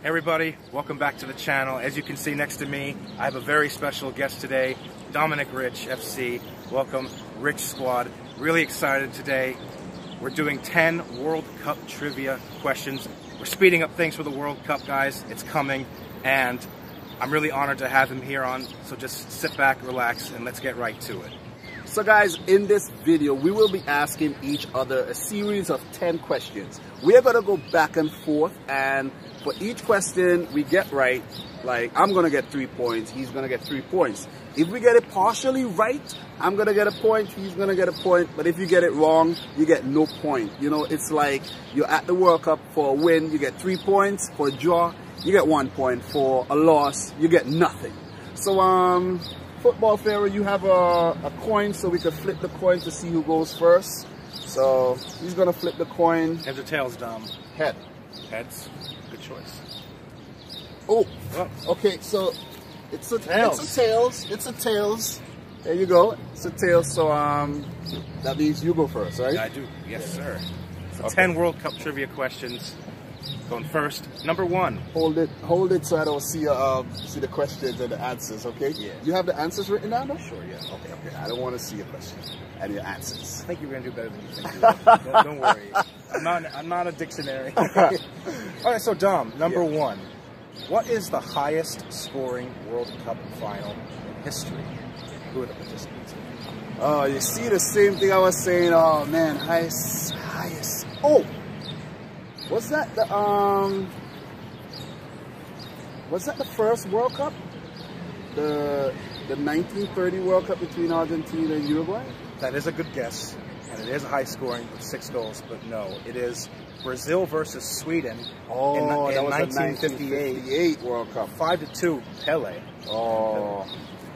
Hey everybody, welcome back to the channel. As you can see next to me, I have a very special guest today, Dominic Rich FC. Welcome, Rich Squad. Really excited today. We're doing 10 World Cup trivia questions. We're speeding up things for the World Cup, guys. It's coming, and I'm really honored to have him here on. So just sit back, relax, and let's get right to it. So guys, in this video, we will be asking each other a series of 10 questions. We are going to go back and forth, and for each question we get right, like I'm going to get 3 points, he's going to get 3 points. If we get it partially right, I'm going to get a point, he's going to get a point. But if you get it wrong, you get no point. You know, it's like you're at the World Cup. For a win, you get 3 points. For a draw, you get 1 point. For a loss, you get nothing. So, Football Pharaoh, you have a coin, so we can flip the coin to see who goes first. So he's gonna flip the coin. Heads or tails, Dom? Head. Heads. Good choice. Oh, okay. So it's a tails. It's a tails. It's a tails. There you go. It's a tails. So that means you go first, right? I do. Yes, sir. So 10 World Cup trivia questions. Going first, number 1. Hold it so I don't see the questions and the answers, okay? Yeah. You have the answers written down though? Sure, yeah. Okay. I don't want to see your questions and your answers. I think you're going to do better than you think you will. Don't worry. I'm not a dictionary. All right, so Dom, number 1. What is the highest scoring World Cup final in history? Who are the participants? Oh, you see the same thing I was saying. Oh man, highest. Oh! Was that the first World Cup? The 1930 World Cup between Argentina and Uruguay? That is a good guess, and it is high scoring with 6 goals, but no, it is Brazil versus Sweden in that was 1958 World Cup. 5-2 Pele. Oh.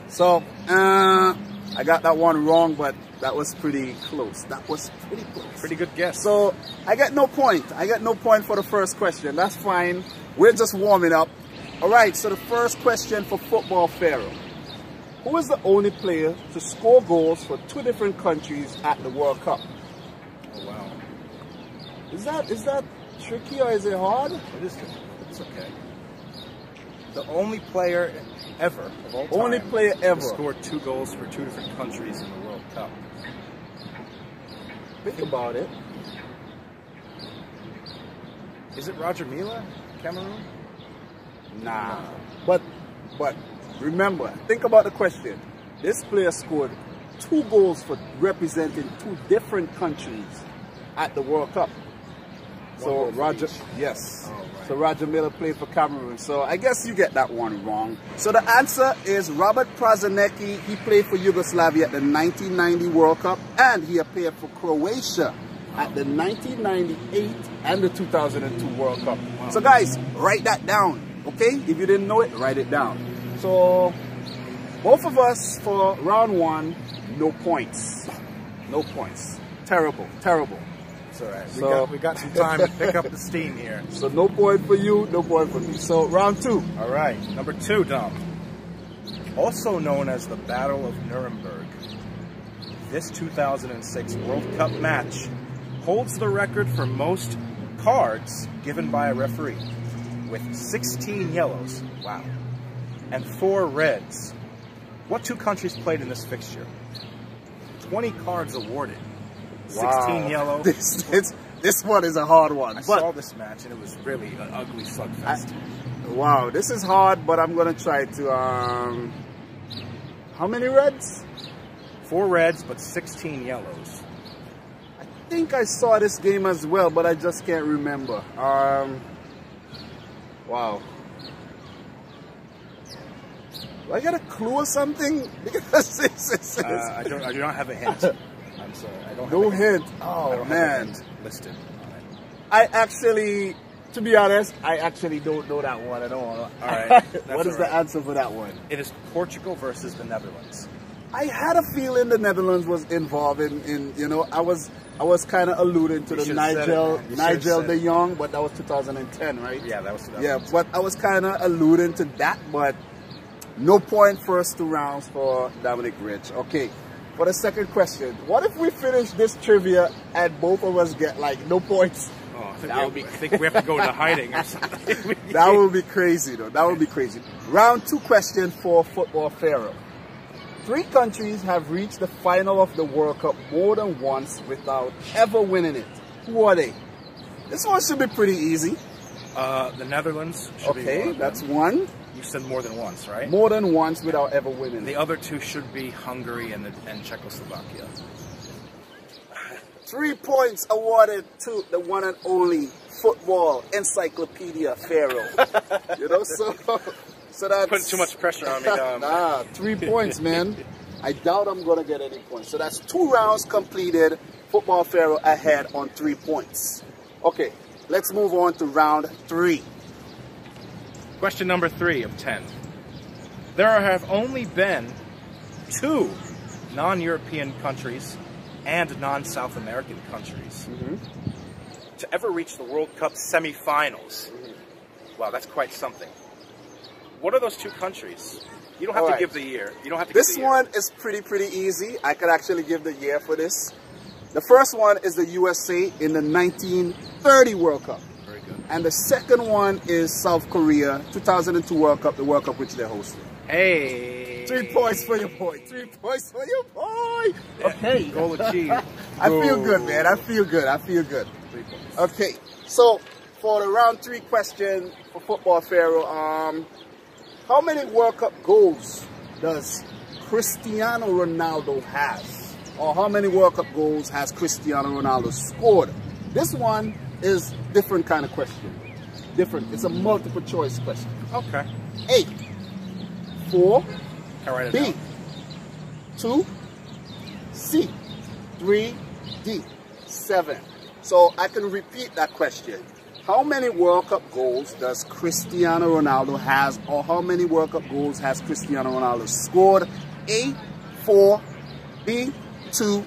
So, I got that one wrong, but that was pretty close. That was pretty close. Pretty good guess. So, I get no point. I get no point for the first question. That's fine. We're just warming up. All right, so the first question for Football Pharaoh. Who is the only player to score goals for 2 different countries at the World Cup? Oh, wow. Is that tricky or is it hard? It is tricky. It's okay. The only player ever of all time to score 2 goals for 2 different countries in the World Cup. Think about it. Is it Roger Mila, Cameroon? Nah. But remember, think about the question. This player scored 2 goals for representing 2 different countries at the World Cup. So Roger, yes. Oh, right. So Roger Mila played for Cameroon. So I guess you get that one wrong. So the answer is Robert Prozanecki. He played for Yugoslavia at the 1990 World Cup, and he appeared for Croatia at the 1998 and the 2002 World Cup. Wow. So guys, write that down, okay? If you didn't know it, write it down. So both of us for round 1, no points. No points. Terrible. It's all right. We got some time to pick up the steam here. So no point for you, no point for me. So round 2. All right, number 2, Dom. Also known as the Battle of Nuremberg, this 2006 World Cup match holds the record for most cards given by a referee, with 16 yellows, wow, and 4 reds. What 2 countries played in this fixture? 20 cards awarded. 16 yellow. This one is a hard one. I saw this match and it was really an ugly slugfest. Wow, this is hard, but I'm gonna try to. How many reds? 4 reds, but 16 yellows. I think I saw this game as well, but I just can't remember. Wow. Do I got a clue or something? Because I do not have a hint. I'm sorry, I don't have no a hint. Oh man, listed on it. I actually, to be honest, I actually don't know that one at all. All right. What is the answer for that one? It is Portugal versus the Netherlands. I had a feeling the Netherlands was involved in you know, I was kind of alluding to the Nigel de Jong, but that was 2010, right? Yeah, that was 2010. Yeah, but I was kind of alluding to that, but no point first 2 rounds for Dominic Rich. Okay. For the second question, what if we finish this trivia and both of us get like no points? Oh, I think we have to go into hiding or something. That would be crazy, though. That would be crazy. Round 2 question for Football Pharaoh. 3 countries have reached the final of the World Cup more than once without ever winning it. Who are they? This one should be pretty easy. The Netherlands should be one of them. That's one. You said more than once, right? More than once without ever winning The it. other 2 should be Hungary and Czechoslovakia. 3 points awarded to the one and only football encyclopedia Pharaoh. You know, so that's... Putting too much pressure on me, Dom. Nah, 3 points, man. I doubt I'm going to get any points. So that's 2 rounds completed. Football Pharaoh ahead on 3 points. Okay, let's move on to round 3. Question number 3 of 10. There have only been 2 non-European countries and non-South American countries to ever reach the World Cup semifinals. Wow, that's quite something. What are those 2 countries? You don't have to give the year. You don't have to give the year. This one is pretty easy. I could actually give the year for this. The first one is the USA in the 1930 World Cup. Very good. And the second one is South Korea, 2002 World Cup, the World Cup which they're hosting. Hey! 3 points for your boy. 3 points for your boy. Okay. Goal achieved. I feel good, man. I feel good. I feel good. 3 points. Okay. So, for the round 3 question for Football Pharaoh, how many World Cup goals does Cristiano Ronaldo have? Or how many World Cup goals has Cristiano Ronaldo scored? This one is different kind of question. Different. It's a multiple choice question. Okay. A, 4, I'll write it B, down. 2, C, 3, D, 7. So I can repeat that question. How many World Cup goals does Cristiano Ronaldo has, or how many World Cup goals has Cristiano Ronaldo scored? A, 4, B, 2,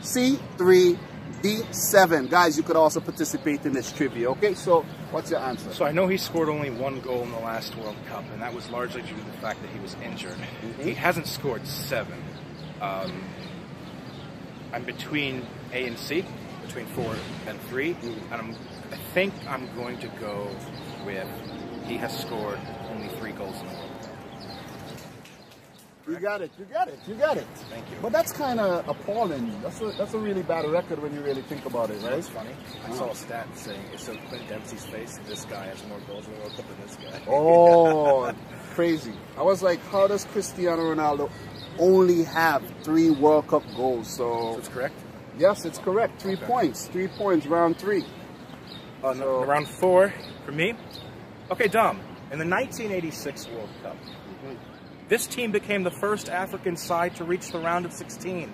C, 3, D, 7. Guys, you could also participate in this trivia, okay? So, what's your answer? So I know he scored only 1 goal in the last World Cup, and that was largely due to the fact that he was injured. He hasn't scored 7. I'm between A and C, between 4 and 3, and I think I'm going to go with he has scored only 3 goals in the World Cup. You got it, you got it, you got it. Thank you. But that's kind of appalling. That's a really bad record when you really think about it, right? It's funny. I saw a stat saying it's so Clint Dempsey's face, this guy has more goals in the World Cup than this guy. Oh, crazy. I was like, how does Cristiano Ronaldo only have 3 World Cup goals? So it's correct? Yes, it's correct. 3 points. 3 points, round 3. So, round 4 for me. Okay, Dom. In the 1986 World Cup, this team became the first African side to reach the round of 16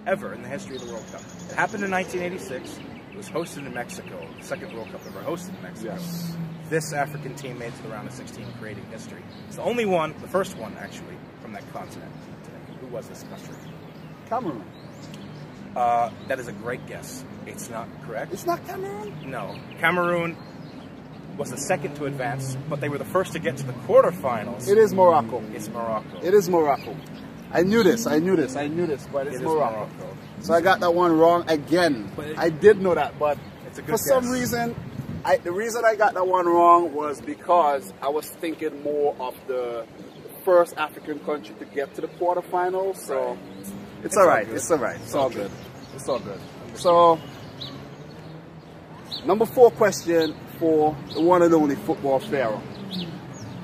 ever in the history of the World Cup. It happened in 1986. It was hosted in Mexico, the second World Cup ever hosted in Mexico. Yes. This African team made it to the round of 16, creating history. It's the only one, the first one actually, from that continent today. Who was this country? Cameroon. That is a great guess. It's not correct. It's not Cameroon? No. Cameroon was the second to advance, but they were the first to get to the quarterfinals. It is Morocco. It's Morocco. It is Morocco. I knew this, but it's Morocco. So I got that one wrong again. I did know that, but it's a good for some reason, the reason I got that one wrong was because I was thinking more of the first African country to get to the quarterfinals. So it's all right. It's all right. It's all good. It's all good. So number 4 question for the one and only Football Pharaoh.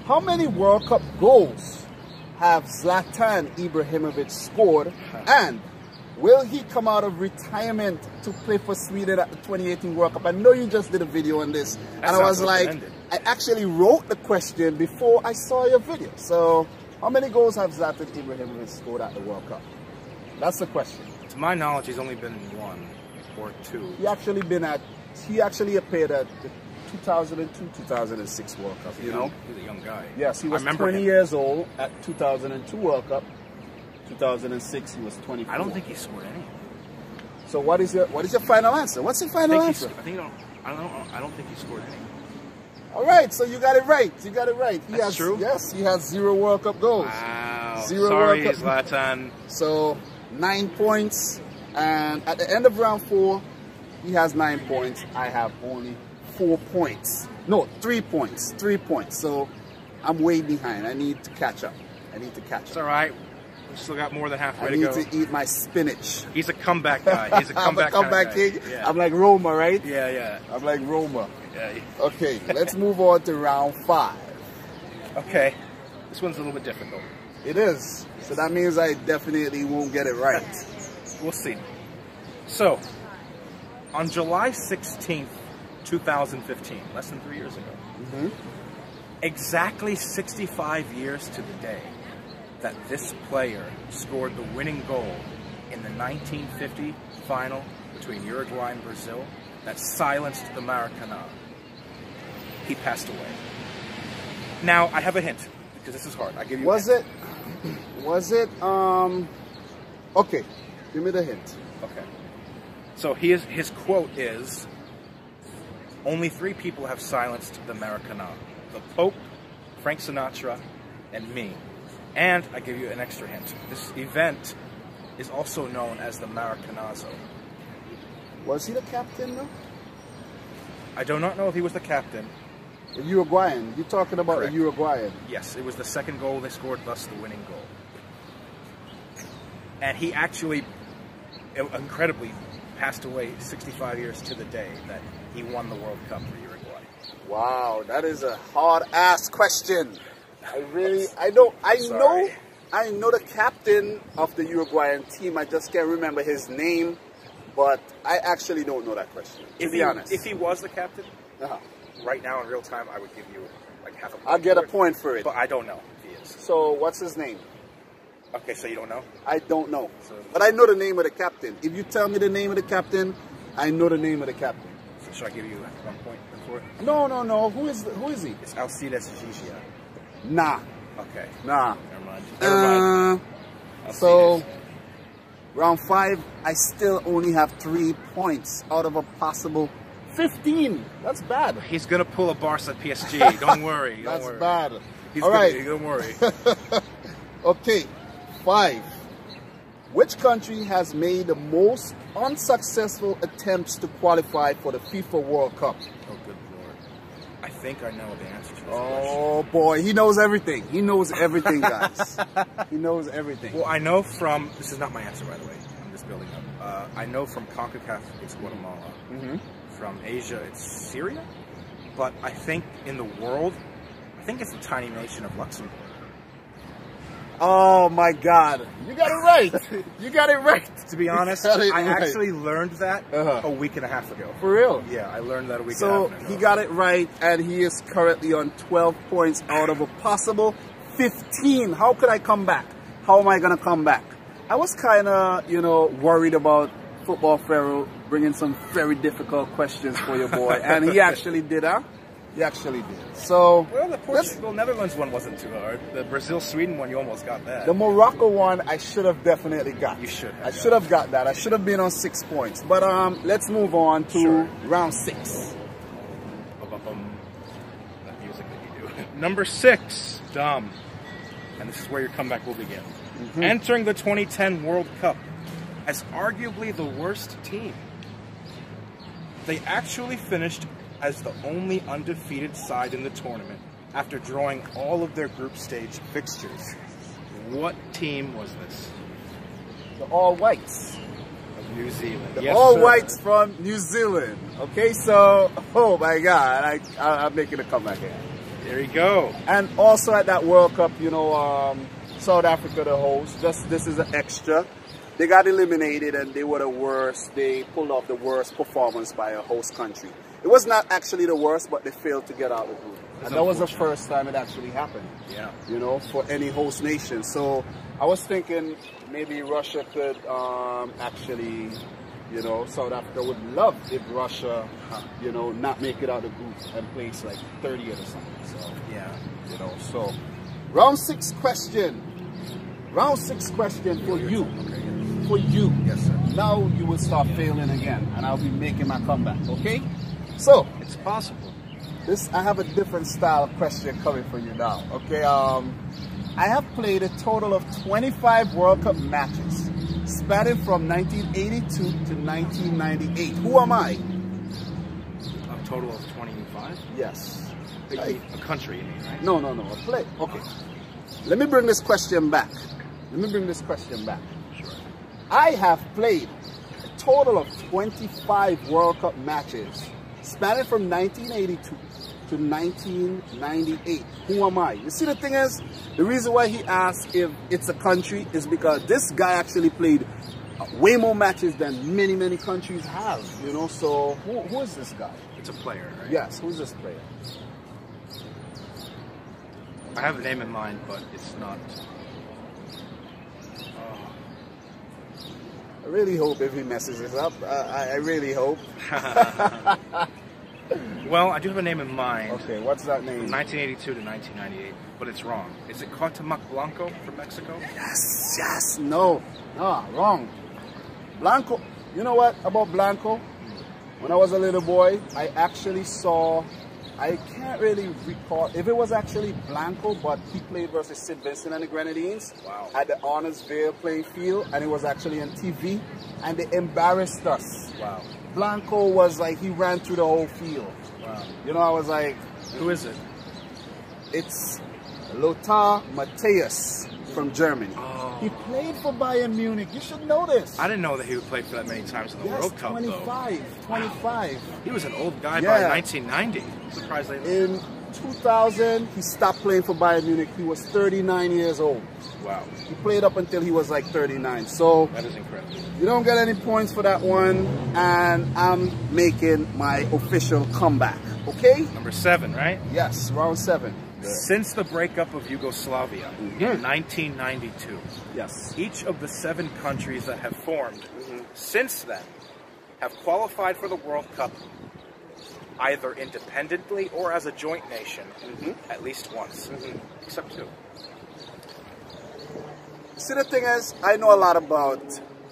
How many World Cup goals have Zlatan Ibrahimovic scored, and will he come out of retirement to play for Sweden at the 2018 World Cup? I know you just did a video on this, and I was like, I actually wrote the question before I saw your video. So, how many goals have Zlatan Ibrahimovic scored at the World Cup? That's the question. To my knowledge, he's only been in 1 or 2. He actually appeared at the 2002-2006 World Cup, you know? He's a young guy. Yes, he was 20 years old at 2002 World Cup. 2006, he was 24. I don't think he scored any. So what is your final answer? What's your final answer? I don't think he scored any. All right, so you got it right. You got it right. That's true? Yes, he has 0 World Cup goals. Wow. 0 Sorry, World Cup. Zlatan. So 9 points, and at the end of round 4, he has 9 points. I have only 4 points. No, 3 points. 3 points. So I'm way behind. I need to catch up. It's all right. We still got more than halfway I to need go. to eat my spinach. He's a comeback guy. He's a comeback, I'm a comeback kind of king. guy. Yeah. I'm like Roma, right? Yeah. I'm like Roma. Yeah. Okay, let's move on to round 5. Okay. This one's a little bit difficult. It is. So that means I definitely won't get it right. We'll see. So, on July 16th, 2015, less than 3 years ago, exactly 65 years to the day that this player scored the winning goal in the 1950 final between Uruguay and Brazil that silenced the Maracanã. He passed away. Now, I have a hint, because this is hard. I give you Was it, okay, give me the hint. Okay. So his quote is, "Only 3 people have silenced the Maracanã. The Pope, Frank Sinatra, and me." And I give you an extra hint. This event is also known as the Maracanazo. Was he the captain, though? I do not know if he was the captain. The Uruguayan. You're talking about Correct. the Uruguayan. Yes, it was the second goal they scored, thus the winning goal. And he actually, incredibly, passed away 65 years to the day that he won the World Cup for Uruguay. Wow, that is a hard-ass question. I know the captain of the Uruguayan team. I just can't remember his name, but I actually don't know that question, to be honest. If he was the captain, right now in real time, I would give you like half a point. I'll get a point for it. But I don't know if he is. So what's his name? Okay, so you don't know? I don't know. But I know the name of the captain. If you tell me the name of the captain, I know the name of the captain. So should I give you 1 point for it? No. Who is he? It's Alcides Gigia. Nah. Okay. Nah. Never mind. So, round 5, I still only have 3 points out of a possible 15. That's bad. He's going to pull a Barca PSG. Don't worry. That's bad. All right. Don't worry. Okay. 5. Which country has made the most unsuccessful attempts to qualify for the FIFA World Cup? Oh, good Lord. I think I know the answer to this question. Boy, he knows everything. He knows everything, guys. He knows everything. Well, I know from, this is not my answer, by the way. I'm just building up. I know from CONCACAF, it's Guatemala. From Asia, it's Syria. But I think in the world, I think it's the tiny nation of Luxembourg. Oh my God. You got it right. You got it right. To be honest, I actually learned that a week and a half ago. For real? Yeah, I learned that a week and a half ago. So he got it right, and he is currently on 12 points out of a possible 15. How could I come back? How am I going to come back? I was kind of, worried about Football Pharaoh bringing some very difficult questions for your boy, and he actually did, huh? He actually did. So, well, the Portugal-Netherlands one wasn't too hard. The Brazil-Sweden one, you almost got that. The Morocco one, I should have definitely got. You should have. I should have got that. I should have been on 6 points. But let's move on to round 6. That music that you do. Number 6, Dom. And this is where your comeback will begin. Entering the 2010 World Cup as arguably the worst team. They actually finished as the only undefeated side in the tournament after drawing all of their group stage fixtures. What team was this? The All Whites. Of New Zealand. The All Whites from New Zealand. Okay, so, oh my God, I'm making a comeback here. There you go. And also at that World Cup, South Africa, the host, this is an extra. They got eliminated and they were the worst. They pulled off the worst performance by a host country. It was not actually the worst, but they failed to get out of the group. And that was the first time it actually happened. Yeah. For any host nation. So I was thinking maybe Russia could actually, South Africa would love if Russia, not make it out of the group and place like 30th or something. So, yeah. So round 6 question. Round 6 question for you. Okay. For you. Yes, sir. Now you will start failing again, and I'll be making my comeback, okay? So, it's possible. I have a different style of question coming for you now, okay? I have played a total of 25 World Cup matches, spanning from 1982 to 1998. Who am I? A total of 25. Yes. A country, you mean, right? No, a play. Okay. Let me bring this question back. Sure. I have played a total of 25 World Cup matches, spanning from 1982 to 1998. Who am I? You see, the thing is, the reason why he asked if it's a country is because this guy actually played way more matches than many countries have, you know. So who is this guy? It's a player, right? Yes, who's this player? I have a name in mind, but it's not. I really hope if he messes this up, I really hope. Well, I do have a name in mind. Okay, what's that name? From 1982 to 1998, but it's wrong. Is it Cuauhtémoc Blanco from Mexico? Yes, no, wrong. Blanco, you know what about Blanco? When I was a little boy, I actually saw, I can't really recall if it was actually Blanco, but he played versus Sid Vincent and the Grenadines. Wow. At the Honorsville playing field, and it was actually on TV, and they embarrassed us. Wow. Blanco was like, he ran through the whole field. Wow. You know, I was like, Who is it? it's Lothar Matthäus from Germany. Oh. He played for Bayern Munich. You should know this. I didn't know that he would play for that many times in the Yes, World Cup, 25. though. 25. He was an old guy Yeah. by 1990. I'm surprised they... In 2000, he stopped playing for Bayern Munich. He was 39 years old. Wow. He played up until he was like 39. So That is incredible. you don't get any points for that one. And I'm making my official comeback. Okay? Number 7, right? Yes, round 7. Since the breakup of Yugoslavia in 1992, Yes. each of the 7 countries that have formed since then have qualified for the World Cup either independently or as a joint nation at least once, except 2. See, the thing is, I know a lot about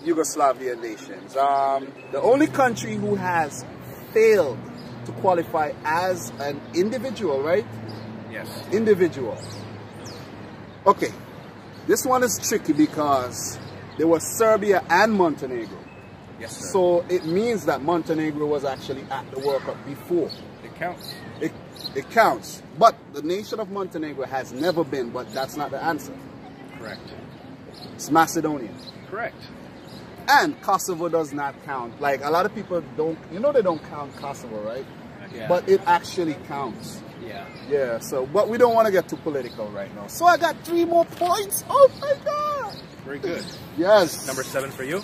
Yugoslavian nations. The only country who has failed to qualify as an individual, right? Yes. Individual. Okay, this one is tricky because there was Serbia and Montenegro. Yes, sir. So it means that Montenegro was actually at the World Cup before. It counts. It counts. But the nation of Montenegro has never been, but that's not the answer. Correct. It's Macedonia. Correct. And Kosovo does not count. Like, a lot of people don't, you know, they don't count Kosovo, right? Yeah. But it actually counts. Yeah. Yeah, so, but we don't want to get too political right now. So I got 3 more points. Oh my God. Very good. Yes. Number 7 for you?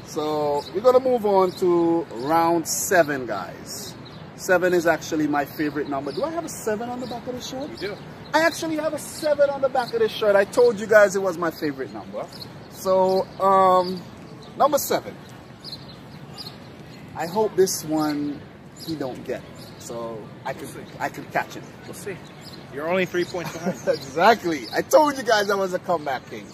So we're going to move on to round 7, guys. 7 is actually my favorite number. Do I have a 7 on the back of the shirt? You do. I actually have a 7 on the back of the shirt. I told you guys it was my favorite number. So, number 7. I hope this one he don't get. So I can catch it. We'll see. You're only 3 points behind. Exactly. I told you guys I was a comeback king.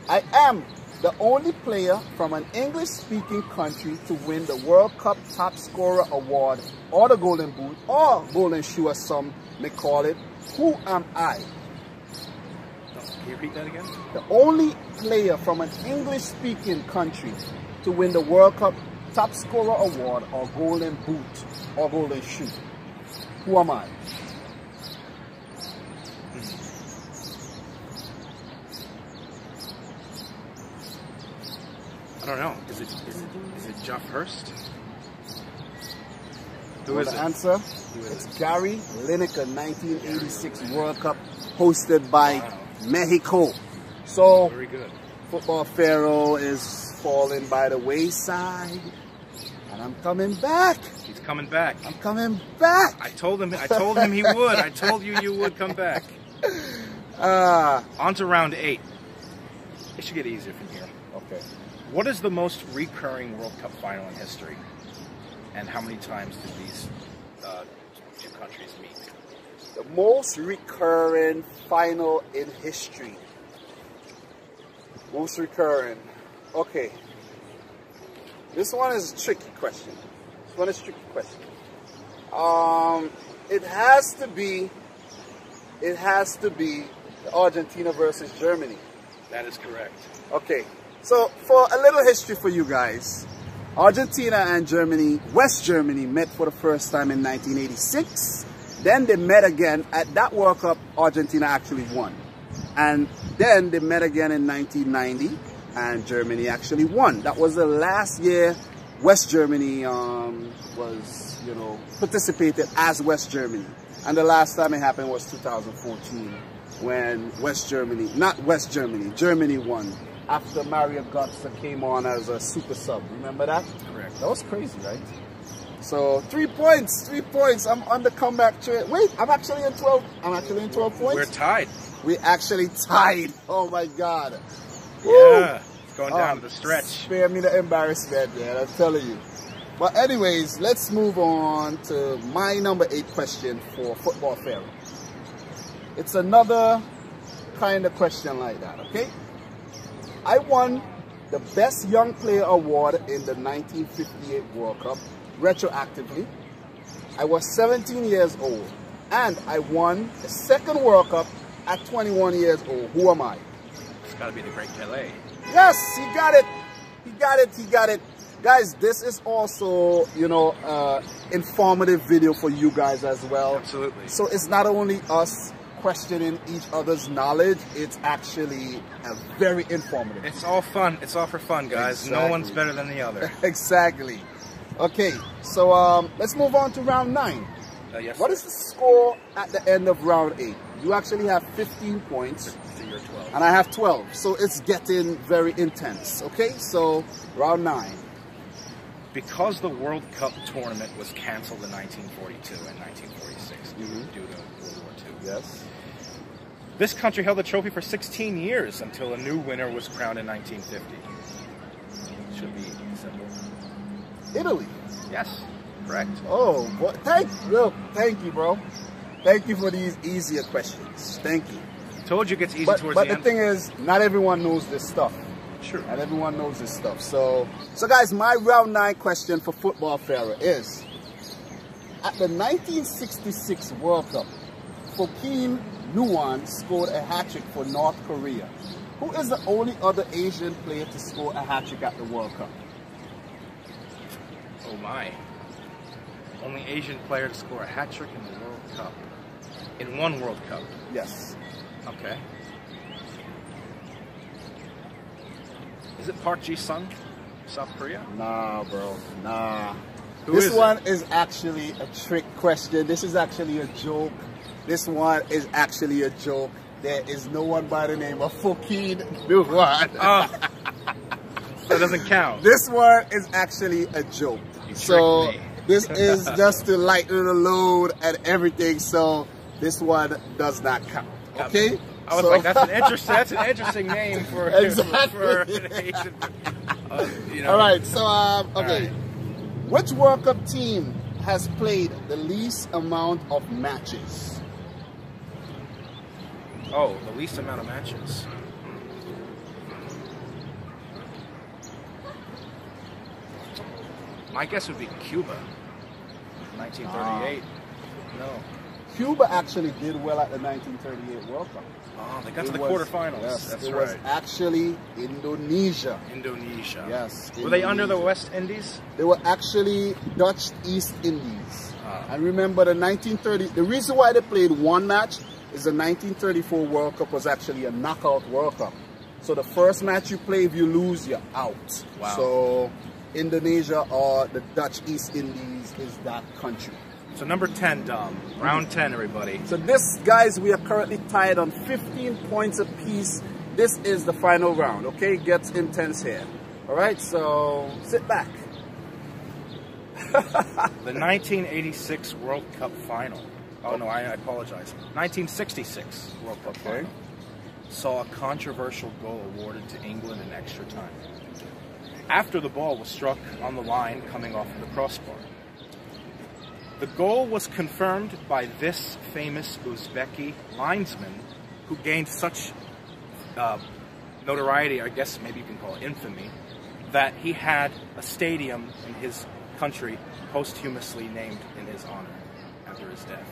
I am the only player from an English-speaking country to win the World Cup Top Scorer Award or the Golden Boot or Golden Shoe as some may call it. Who am I? Can you repeat that again? The only player from an English-speaking country to win the World Cup Top Scorer Award or Golden Boot or Golden Shoe. Who am I? I don't know. Is it Jeff Hurst? Who Well, is the it? answer? Who is It's it? Gary Lineker, 1986 World Cup, hosted by Wow. Mexico. So, Very good. football pharaoh is falling by the wayside, and I'm coming back. He's coming back. I'm coming back. I told him he would. I told you would come back. On to round 8. It should get easier from here. Okay. What is the most recurring World Cup final in history? And how many times did these 2 countries meet? The most recurring final in history. Most recurring. Okay. This one is a tricky question. It has to be Argentina versus Germany. That is correct. Okay. So for a little history for you guys, Argentina and Germany, West Germany, met for the first time in 1986. Then they met again. At that World Cup, Argentina actually won. And then they met again in 1990, and Germany actually won. That was the last year West Germany was, you know, participated as West Germany. And the last time it happened was 2014, when Germany won. After Mario Götze came on as a super sub. Remember that? Correct. That was crazy, right? So 3 points, 3 points. I'm on the comeback trail. Wait, I'm actually in 12. I'm actually in 12 points. We're tied. We actually tied. Oh my God. Yeah. Woo. It's going down to the stretch. Spare me the embarrassment, man. I'm telling you. But anyways, let's move on to my number 8 question for Football Pharaoh. It's another kind of question like that, okay? I won the Best Young Player Award in the 1958 World Cup, retroactively. I was 17 years old, and I won the second World Cup at 21 years old. Who am I? It's got to be the great Pelé. Yes, he got it. He got it. He got it. Guys, this is also, you know, informative video for you guys as well. Absolutely. So it's not only us questioning each other's knowledge, it's actually very informative. It's all fun. It's all for fun, guys. Exactly. No one's better than the other. Exactly. Okay, so let's move on to round 9. Yes, what is the score at the end of round 8? You actually have 15 points. So you're 12. And I have 12. So it's getting very intense. Okay, so round 9. Because the World Cup tournament was canceled in 1942 and 1946 due to World War II. Yes. This country held the trophy for 16 years until a new winner was crowned in 1950. Should be simple. Italy. Yes, correct. Oh, what? Thank you, bro. Thank you for these easier questions. Thank you. Told you it gets easy towards the end. But the thing is, not everyone knows this stuff. Sure. Not everyone knows this stuff. So guys, my round 9 question for Football Pharaoh is, at the 1966 World Cup, Fokin Nuwan scored a hat-trick for North Korea. Who is the only other Asian player to score a hat-trick at the World Cup? Oh my. Only Asian player to score a hat-trick in the World Cup. In one World Cup? Yes. Okay. Is it Park Ji-sung, South Korea? Nah, bro. Nah. This one is actually a trick question. This is actually a joke. This one is actually a joke. There is no one by the name of Fokin Nuwan. Oh. That doesn't count. This one is actually a joke. So this is just to lighten the load and everything. So this one does not count. Okay? I was like, that's an interesting name for, exactly. for an Asian. You know. All right. So okay. Right. Which World Cup team has played the least amount of matches? Oh, the least amount of matches. My guess would be Cuba. 1938. No. Cuba actually did well at the 1938 World Cup. Oh, they got to the quarterfinals. Yes, that's it right. was actually Indonesia. Indonesia. Yes. Were they under the West Indies? They were actually Dutch East Indies. And remember the 1930, the reason why they played one match is the 1934 World Cup was actually a knockout World Cup. So the first match you play, if you lose, you're out. Wow. So Indonesia or the Dutch East Indies is that country. So number 10, Dom. Round 10, everybody. So this, guys, we are currently tied on 15 points apiece. This is the final round, okay? It gets intense here. All right, so sit back. The 1986 World Cup final. Oh, no, I apologize. 1966 World Cup final saw a controversial goal awarded to England in extra time, after the ball was struck on the line coming off of the crossbar. The goal was confirmed by this famous Uzbeki linesman who gained such notoriety, I guess maybe you can call it infamy, that he had a stadium in his country posthumously named in his honor after his death.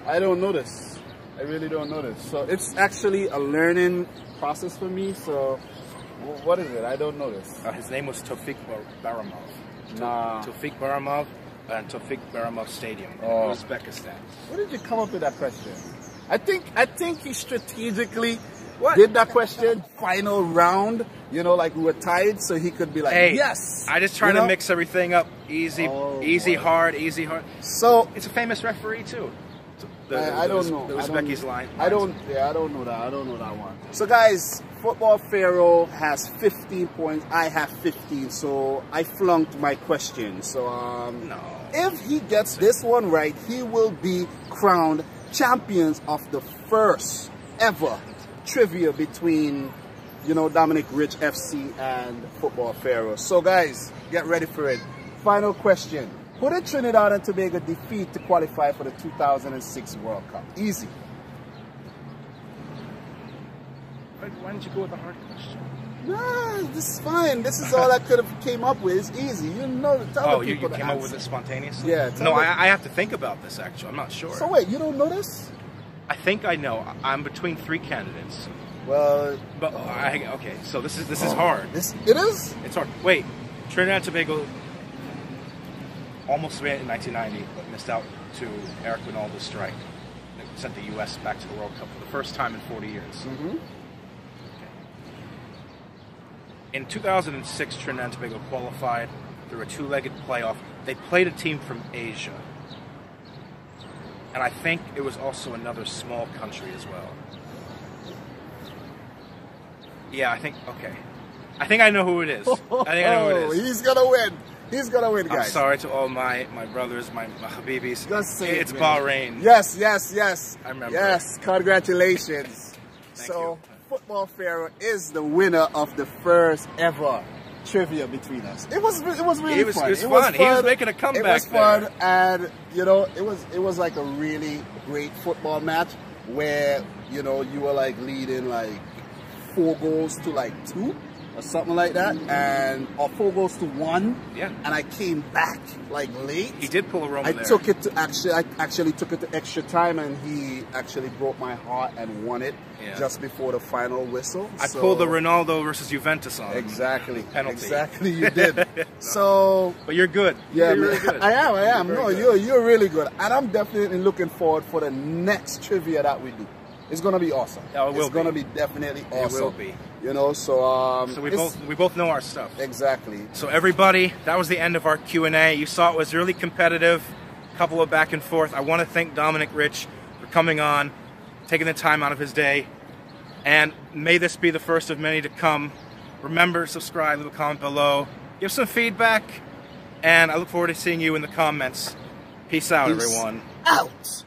I don't know this. I really don't know this. So it's actually a learning process for me. So What is it? I don't know this. His name was Tofik Baramov. Nah. Tofik Baramov and Tofik Baramov Stadium in Oh. Uzbekistan. Where did you come up with that question? I think he strategically What? did that question final round. You know, like we were tied, so he could be like, Hey, yes. I just trying You know? to mix everything up. Easy, easy, boy. hard, easy, hard. So It's a famous referee too. I don't know. The I don't- Uzbeki's line. I don't know that. I don't know that one. So guys, Football Pharaoh has 15 points. I have 15, so I flunked my question. So No. if he gets this one right, he will be crowned champions of the first ever trivia between, you know, Dominic Rich FC and Football Pharaoh. So guys, get ready for it. Final question. Who did Trinidad and Tobago defeat to qualify for the 2006 World Cup? Easy. Why didn't you go with the hard question? Nah, this is fine. This is all I could have came up with. It's easy. You know, tell Oh, the you people the came up answer. with it spontaneously? Yeah, No, tell me- I have to think about this, actually. I'm not sure. So wait, you don't know this? I think I know. I'm between three candidates. Well, But, okay, so this is hard. it is? It's hard. Wait, Trinidad and Tobago almost made it in 1990, but missed out to Eric Ronaldo's strike. That sent the U.S. back to the World Cup for the first time in 40 years. Mm-hmm. In 2006, Trinidad and Tobago qualified through a two-legged playoff. They played a team from Asia. And I think it was also another small country as well. Yeah, I think I know who it is. I think I know who it is. He's gonna win. He's gonna win, I'm guys. sorry to all my brothers, my Habibis. Just say it's man. Bahrain. Yes, yes, yes. I remember. Yes, congratulations. Thank So, you. Football Pharaoh is the winner of the first ever trivia between us. It was really fun. It was fun. He was making a comeback. It was fun, and you know, it was like a really great football match where, you know, you were like leading like 4 goals to like 2 or something like that, or 4 goals to 1. Yeah. And I came back like late. He did pull a Roman there. I actually took it to extra time, and he actually broke my heart and won it just before the final whistle. I pulled the Ronaldo versus Juventus on him. Exactly. Penalty. Exactly, you did. So But you're good. yeah, you're man, really good. I am. You're No, very good. you're really good, and I'm definitely looking forward for the next trivia that we do. It's gonna be awesome. Oh, it will It's gonna be definitely awesome. It will be. You know, so So we both know our stuff. exactly. So everybody, that was the end of our Q&A. You saw it was really competitive, a couple of back and forth. I want to thank Dominic Rich for coming on, taking the time out of his day, and may this be the first of many to come. Remember, subscribe, leave a comment below, give some feedback, and I look forward to seeing you in the comments. Peace out, Peace everyone. out.